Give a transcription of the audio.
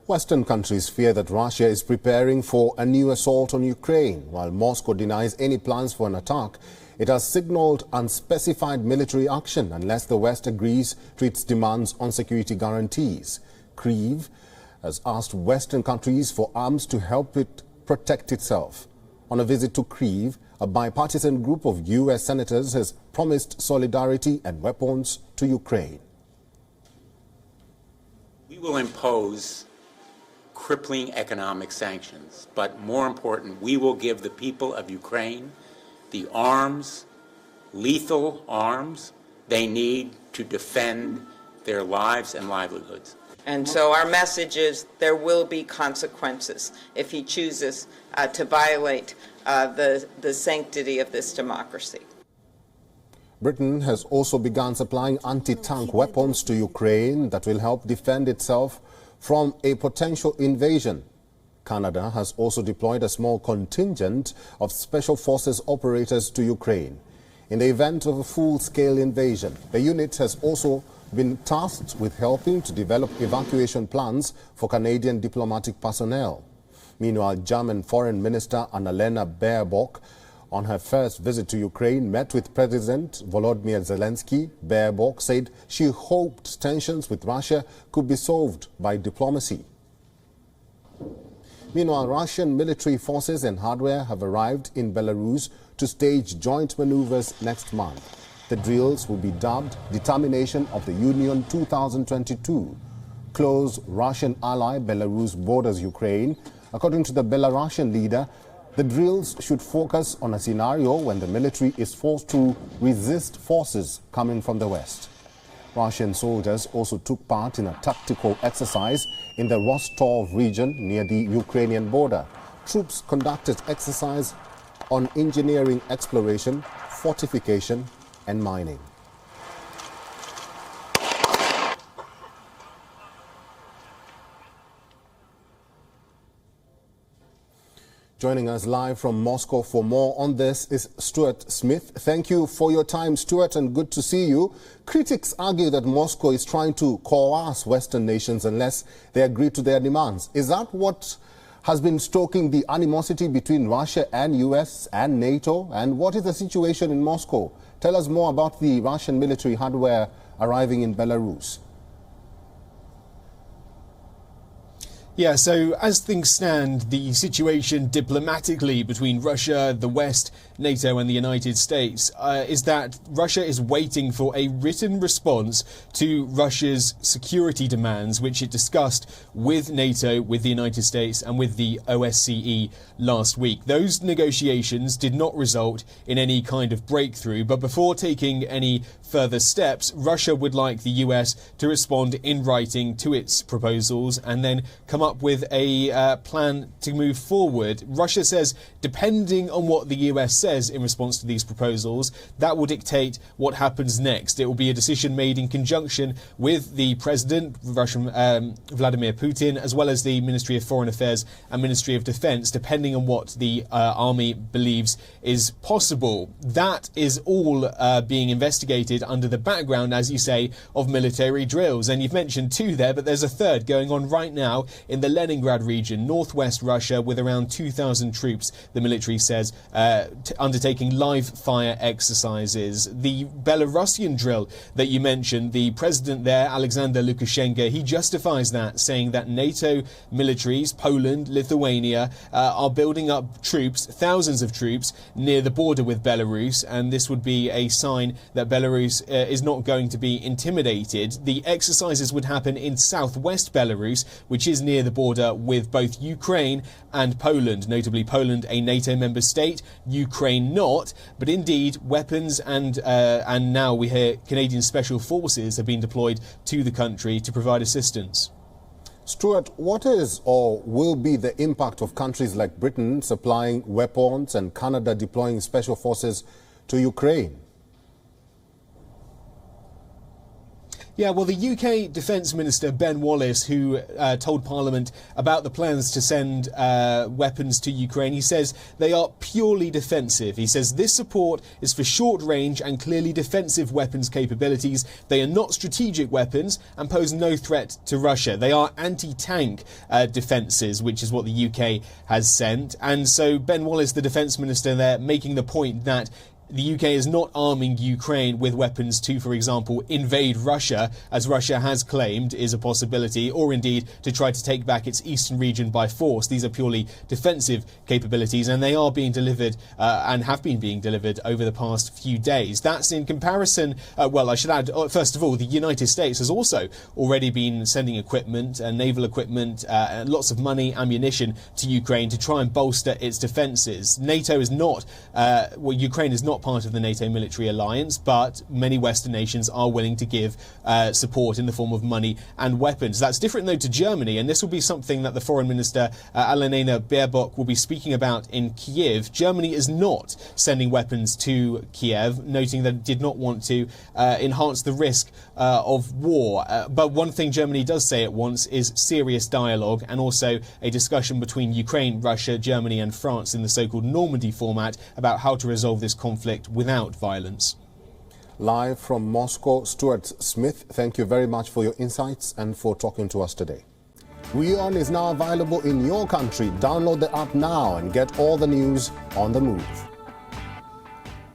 Western countries fear that Russia is preparing for a new assault on Ukraine. While Moscow denies any plans for an attack, it has signaled unspecified military action unless the West agrees to its demands on security guarantees. Kyiv has asked Western countries for arms to help it protect itself. On a visit to Kyiv, a bipartisan group of U.S. senators has promised solidarity and weapons to Ukraine. We will impose crippling economic sanctions, but more important, we will give the people of Ukraine the arms, lethal arms, they need to defend their lives and livelihoods. And so our message is there will be consequences if he chooses to violate the sanctity of this democracy. Britain has also begun supplying anti-tank weapons to Ukraine that will help defend itself from a potential invasion. Canada has also deployed a small contingent of special forces operators to Ukraine. In the event of a full-scale invasion, the unit has also been tasked with helping to develop evacuation plans for Canadian diplomatic personnel. Meanwhile, German Foreign Minister Annalena Baerbock, on her first visit to Ukraine, met with President Volodymyr Zelensky. Baerbock said she hoped tensions with Russia could be solved by diplomacy. Meanwhile, Russian military forces and hardware have arrived in Belarus to stage joint maneuvers next month. The drills will be dubbed Determination of the Union 2022. Close Russian ally Belarus borders Ukraine. According to the Belarusian leader, the drills should focus on a scenario when the military is forced to resist forces coming from the west. Russian soldiers also took part in a tactical exercise in the Rostov region near the Ukrainian border. Troops conducted exercise on engineering exploration, fortification and mining. Joining us live from Moscow for more on this is Stuart Smith. Thank you for your time, Stuart, and good to see you. Critics argue that Moscow is trying to coerce Western nations unless they agree to their demands. Is that what has been stoking the animosity between Russia and US and NATO? And what is the situation in Moscow? Tell us more about the Russian military hardware arriving in Belarus. Yeah, so as things stand, the situation diplomatically between Russia, the West, NATO and the United States is that Russia is waiting for a written response to Russia's security demands, which it discussed with NATO, with the United States and with the OSCE last week. Those negotiations did not result in any kind of breakthrough, but before taking any further steps, Russia would like the US to respond in writing to its proposals and then come up with a plan to move forward. Russia says, depending on what the US says in response to these proposals, that will dictate what happens next. It will be a decision made in conjunction with the President, Russian Vladimir Putin, as well as the Ministry of Foreign Affairs and Ministry of Defense, depending on what the army believes is possible. That is all being investigated under the background, as you say, of military drills. And you've mentioned two there, but there's a third going on right now in the Leningrad region, northwest Russia, with around 2,000 troops, the military says, undertaking live fire exercises. The Belarusian drill that you mentioned, the president there, Alexander Lukashenko, he justifies that, saying that NATO militaries, Poland, Lithuania, are building up troops, thousands of troops, near the border with Belarus, and this would be a sign that Belarus is not going to be intimidated. The exercises would happen in southwest Belarus, which is near the border with both Ukraine and Poland, notably Poland a NATO member state, Ukraine not, but indeed weapons and now we hear Canadian Special Forces have been deployed to the country to provide assistance. Stuart, what is or will be the impact of countries like Britain supplying weapons and Canada deploying special forces to Ukraine? Yeah, well, the UK Defence Minister Ben Wallace, who told Parliament about the plans to send weapons to Ukraine, he says they are purely defensive. He says this support is for short-range and clearly defensive weapons capabilities. They are not strategic weapons and pose no threat to Russia. They are anti-tank defences, which is what the UK has sent. And so Ben Wallace, the Defence Minister there, making the point that the UK is not arming Ukraine with weapons to, for example, invade Russia, as Russia has claimed is a possibility, or indeed to try to take back its eastern region by force. These are purely defensive capabilities, and they are being delivered and have been being delivered over the past few days. That's in comparison, well, I should add, first of all, the United States has also already been sending equipment, naval equipment, lots of money, ammunition to Ukraine to try and bolster its defences. NATO is not, well, Ukraine is not part of the NATO military alliance, but many Western nations are willing to give support in the form of money and weapons. That's different, though, to Germany, and this will be something that the Foreign Minister, Annalena Baerbock, will be speaking about in Kiev. Germany is not sending weapons to Kiev, noting that it did not want to enhance the risk of war. But one thing Germany does say it wants is serious dialogue and also a discussion between Ukraine, Russia, Germany and France in the so-called Normandy format about how to resolve this conflict without violence. Live from Moscow, Stuart Smith, thank you very much for your insights and for talking to us today. WION is now available in your country. Download the app now and get all the news on the move.